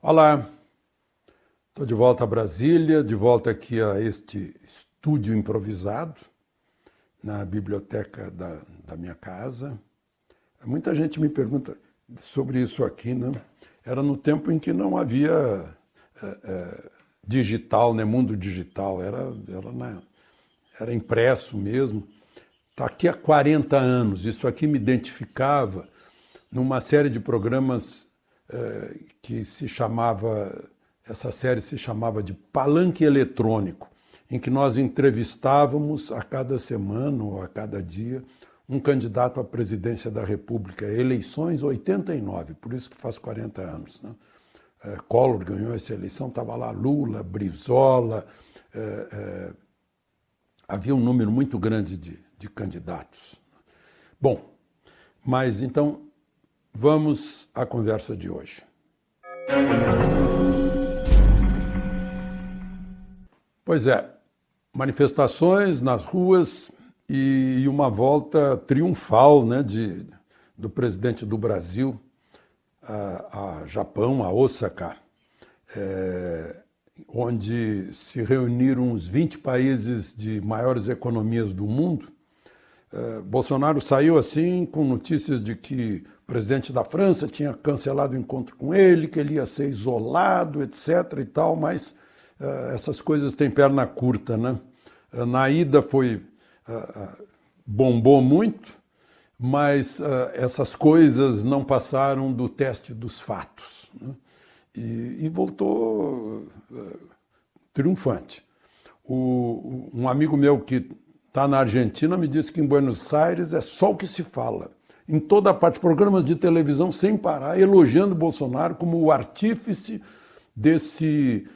Olá, estou de volta a Brasília, de volta aqui a este estúdio improvisado na biblioteca da minha casa. Muita gente me pergunta sobre isso aqui, né? Era no tempo em que não havia digital, né? Mundo digital, era impresso mesmo. Está aqui há 40 anos, isso aqui me identificava numa série de programas que essa série se chamava de Palanque Eletrônico, em que nós entrevistávamos a cada semana ou a cada dia um candidato à presidência da República, eleições 89, por isso que faz 40 anos. Né? Collor ganhou essa eleição, estava lá Lula, Brizola, havia um número muito grande de candidatos. Bom, mas então vamos à conversa de hoje. Pois é, manifestações nas ruas e uma volta triunfal, né, do presidente do Brasil a Japão, a Osaka, onde se reuniram os 20 países de maiores economias do mundo. Bolsonaro saiu assim com notícias de que o presidente da França tinha cancelado o encontro com ele, que ele ia ser isolado, etc. e tal, mas essas coisas têm perna curta, né? Na ida bombou muito, mas essas coisas não passaram do teste dos fatos, né? E voltou triunfante. Um amigo meu que está na Argentina me disse que em Buenos Aires é só o que se fala. Em toda parte, programas de televisão sem parar, elogiando Bolsonaro como o artífice desse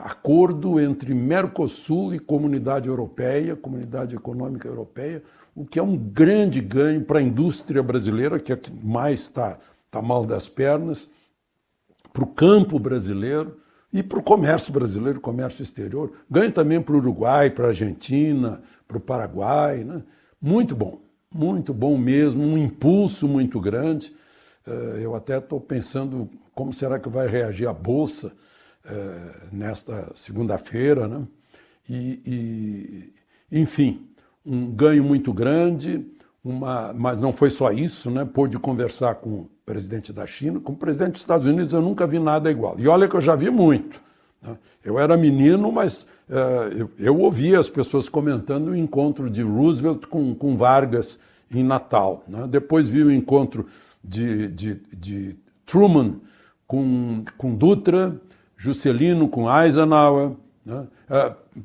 acordo entre Mercosul e Comunidade Europeia, Comunidade Econômica Europeia, o que é um grande ganho para a indústria brasileira, que é a que mais está mal das pernas, para o campo brasileiro e para o comércio brasileiro, comércio exterior. Ganho também para o Uruguai, para a Argentina, para o Paraguai, né? Muito bom mesmo, um impulso muito grande. Eu até estou pensando como será que vai reagir a Bolsa nesta segunda-feira, né? Enfim, um ganho muito grande, mas não foi só isso, né? Pôde conversar com o presidente da China, com o presidente dos Estados Unidos eu nunca vi nada igual. E olha que eu já vi muito, né? Eu era menino, mas eu ouvia as pessoas comentando o encontro de Roosevelt com Vargas em Natal, né? Depois vi o encontro de Truman com Dutra, Juscelino com Eisenhower, né?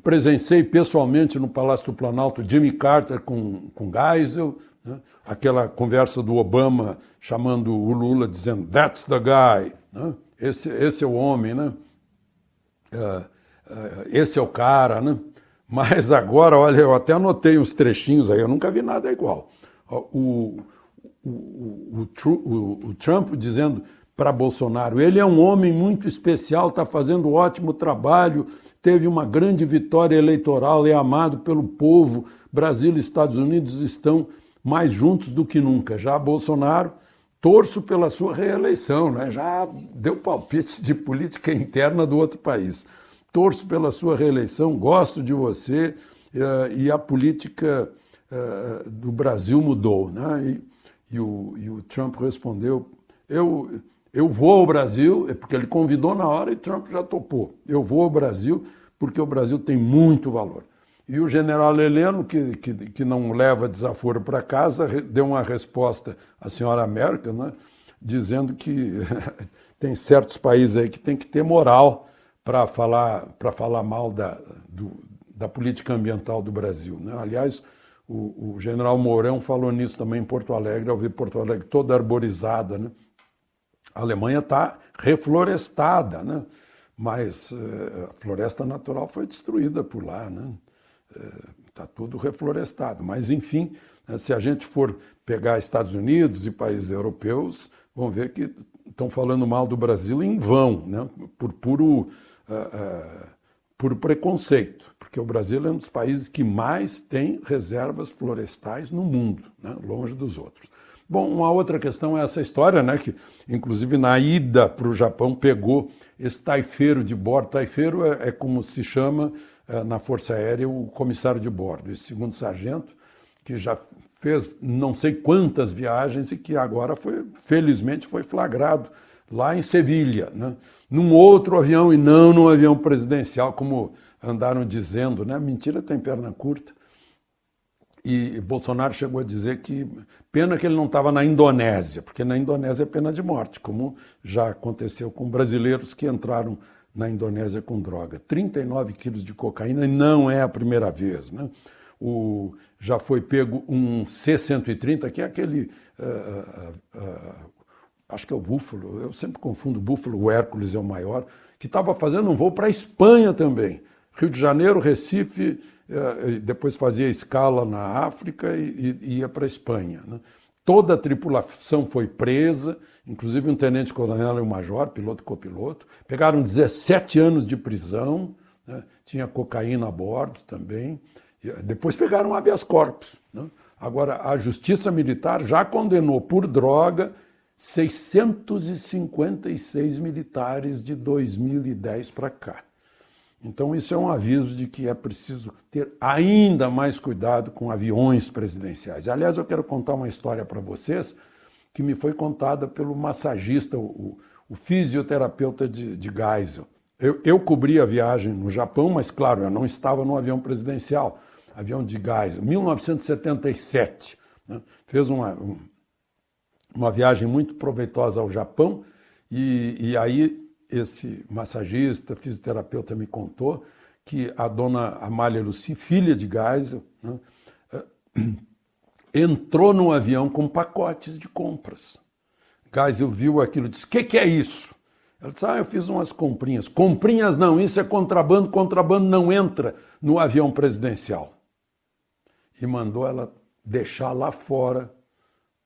Presenciei pessoalmente no Palácio do Planalto Jimmy Carter com Geisel, né? Aquela conversa do Obama chamando o Lula, dizendo "That's the guy", né? Esse é o homem, né? Esse é o cara, né? Mas agora, olha, eu até anotei uns trechinhos aí, eu nunca vi nada igual. O Trump dizendo para Bolsonaro, ele é um homem muito especial, está fazendo ótimo trabalho, teve uma grande vitória eleitoral, é amado pelo povo, Brasil e Estados Unidos estão mais juntos do que nunca. Já Bolsonaro, torço pela sua reeleição, né? Já deu palpites de política interna do outro país. Torço pela sua reeleição, gosto de você, e a política do Brasil mudou, né? E o Trump respondeu, eu vou ao Brasil, porque ele convidou na hora e Trump já topou. Eu vou ao Brasil porque o Brasil tem muito valor. E o general Heleno, que não leva desaforo para casa, deu uma resposta à senhora Merkel, né, dizendo que tem certos países aí que tem que ter moral para falar mal da política ambiental do Brasil, né? Aliás, o general Mourão falou nisso também em Porto Alegre, ao ver Porto Alegre toda arborizada, né? A Alemanha está reflorestada, né? Mas a floresta natural foi destruída por lá, né? Está tudo reflorestado. Mas, enfim, né, se a gente for pegar Estados Unidos e países europeus, vão ver que estão falando mal do Brasil em vão, né? Por puro preconceito, porque o Brasil é um dos países que mais tem reservas florestais no mundo, né? Longe dos outros. Bom, uma outra questão é essa história, né, que inclusive na ida para o Japão pegou esse taifeiro de bordo. Taifeiro é como se chama na Força Aérea o comissário de bordo, esse segundo sargento, que já fez não sei quantas viagens e que agora felizmente foi flagrado lá em Sevilha, né, num outro avião e não num avião presidencial, como andaram dizendo, né? Mentira tem perna curta. E Bolsonaro chegou a dizer que pena que ele não estava na Indonésia, porque na Indonésia é pena de morte, como já aconteceu com brasileiros que entraram na Indonésia com droga. 39 quilos de cocaína e não é a primeira vez, né? Já foi pego um C-130, que é aquele, acho que é o Búfalo, eu sempre confundo o Búfalo, o Hércules é o maior, que estava fazendo um voo para a Espanha também. Rio de Janeiro, Recife, depois fazia escala na África e ia para a Espanha, né? Toda a tripulação foi presa, inclusive um tenente-coronel e um major, piloto e copiloto. Pegaram 17 anos de prisão, né? Tinha cocaína a bordo também. Depois pegaram habeas corpus, né? Agora, a Justiça Militar já condenou por droga 656 militares de 2010 para cá. Então, isso é um aviso de que é preciso ter ainda mais cuidado com aviões presidenciais. Aliás, eu quero contar uma história para vocês que me foi contada pelo massagista, o fisioterapeuta de Geisel. Eu cobri a viagem no Japão, mas, claro, eu não estava no avião presidencial, avião de Geisel, 1977. Né? Fez uma viagem muito proveitosa ao Japão e aí esse massagista, fisioterapeuta me contou que a dona Amália Lucy, filha de Geisel, né, entrou no avião com pacotes de compras. Geisel viu aquilo e disse, o que é isso? Ela disse, eu fiz umas comprinhas. Comprinhas não, isso é contrabando, contrabando não entra no avião presidencial. E mandou ela deixar lá fora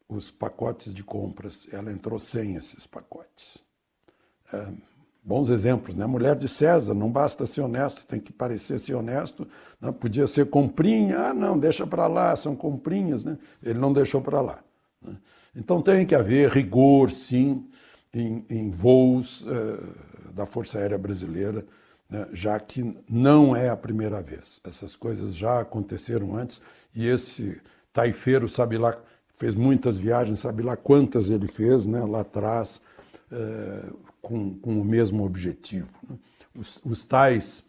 os pacotes de compras. Ela entrou sem esses pacotes. Bons exemplos, né? Mulher de César, não basta ser honesto, tem que parecer ser honesto. Não, podia ser comprinha, não, deixa para lá, são comprinhas, né? Ele não deixou para lá. Né? Então tem que haver rigor, sim, em voos da Força Aérea Brasileira, né? Já que não é a primeira vez. Essas coisas já aconteceram antes e esse taifeiro, sabe lá, fez muitas viagens, sabe lá quantas ele fez, né? Lá atrás, com o mesmo objetivo. Né? Os tais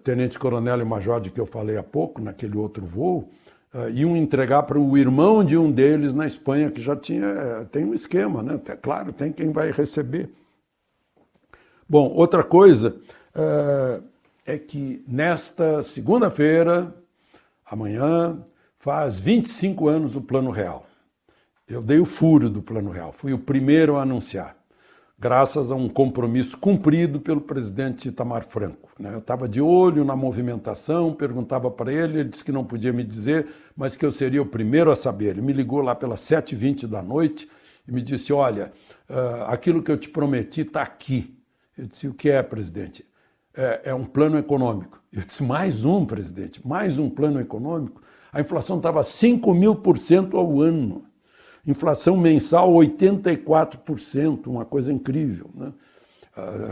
tenente-coronel e major de que eu falei há pouco, naquele outro voo, iam entregar para o irmão de um deles na Espanha, que já tem um esquema, né? Claro, tem quem vai receber. Bom, outra coisa é que nesta segunda-feira, amanhã, faz 25 anos do Plano Real. Eu dei o furo do Plano Real, fui o primeiro a anunciar, graças a um compromisso cumprido pelo presidente Itamar Franco. Eu estava de olho na movimentação, perguntava para ele disse que não podia me dizer, mas que eu seria o primeiro a saber. Ele me ligou lá pelas 7h20 da noite e me disse, olha, aquilo que eu te prometi está aqui. Eu disse, o que é, presidente? É um plano econômico. Eu disse, mais um, presidente, mais um plano econômico? A inflação estava 5.000% ao ano. Inflação mensal 84%, uma coisa incrível, né?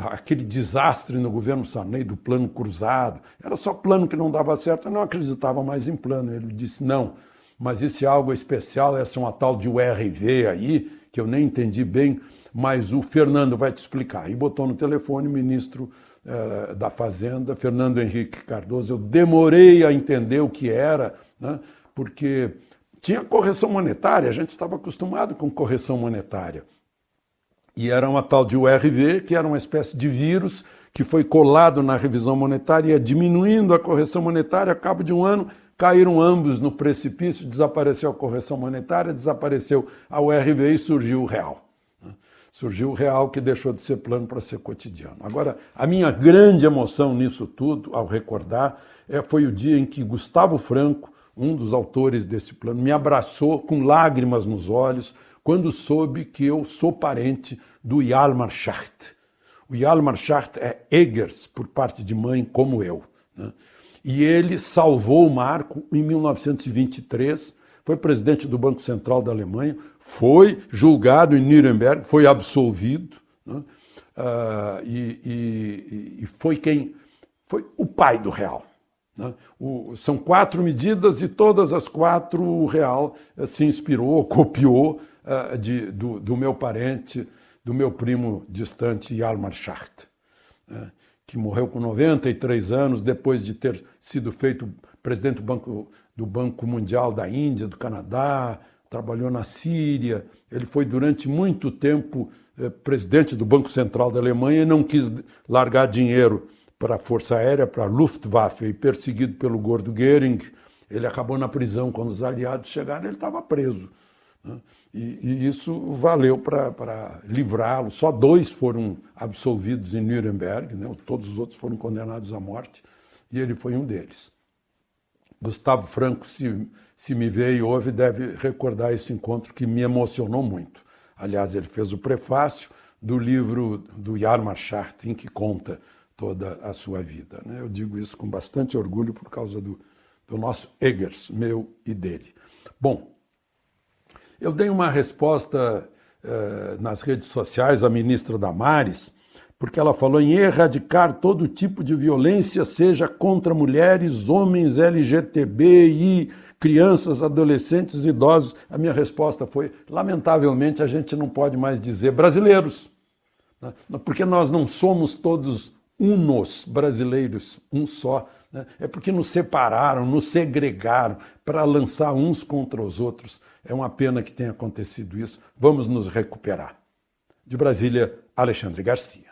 Aquele desastre no governo Sarney do plano cruzado, era só plano que não dava certo, eu não acreditava mais em plano. Ele disse, não, mas isso é algo especial, essa é uma tal de URV aí, que eu nem entendi bem, mas o Fernando vai te explicar. E botou no telefone o ministro da Fazenda, Fernando Henrique Cardoso. Eu demorei a entender o que era, né? Porque tinha correção monetária, a gente estava acostumado com correção monetária. E era uma tal de URV, que era uma espécie de vírus que foi colado na revisão monetária, ia diminuindo a correção monetária, ao cabo de um ano caíram ambos no precipício, desapareceu a correção monetária, desapareceu a URV e surgiu o real. Surgiu o real, que deixou de ser plano para ser cotidiano. Agora, a minha grande emoção nisso tudo, ao recordar, foi o dia em que Gustavo Franco, um dos autores desse plano, me abraçou com lágrimas nos olhos quando soube que eu sou parente do Hjalmar Schacht. O Hjalmar Schacht é Eggers, por parte de mãe, como eu, né? E ele salvou o Marco em 1923, foi presidente do Banco Central da Alemanha, foi julgado em Nuremberg, foi absolvido, né? E foi o pai do real. Né? São 4 medidas e todas as 4 o real se inspirou, copiou do meu parente, do meu primo distante, Hjalmar Schacht, né? Que morreu com 93 anos, depois de ter sido feito presidente do Banco Mundial da Índia, do Canadá, trabalhou na Síria. Ele foi durante muito tempo presidente do Banco Central da Alemanha e não quis largar dinheiro para a Força Aérea, para a Luftwaffe, e perseguido pelo gordo Goering. Ele acabou na prisão. Quando os aliados chegaram, ele estava preso, né? E isso valeu para livrá-lo. Só 2 foram absolvidos em Nuremberg, né? Todos os outros foram condenados à morte, e ele foi um deles. Gustavo Franco, se me vê e ouve, deve recordar esse encontro que me emocionou muito. Aliás, ele fez o prefácio do livro do Hjalmar Schacht, em que conta toda a sua vida, né? Eu digo isso com bastante orgulho por causa do nosso Eggers, meu e dele. Bom, eu dei uma resposta nas redes sociais à ministra Damares, porque ela falou em erradicar todo tipo de violência, seja contra mulheres, homens, LGTBI, crianças, adolescentes, idosos. A minha resposta foi, lamentavelmente, a gente não pode mais dizer brasileiros, né? Porque nós não somos todos unos brasileiros, um só, né? É porque nos separaram, nos segregaram para lançar uns contra os outros. É uma pena que tenha acontecido isso. Vamos nos recuperar. De Brasília, Alexandre Garcia.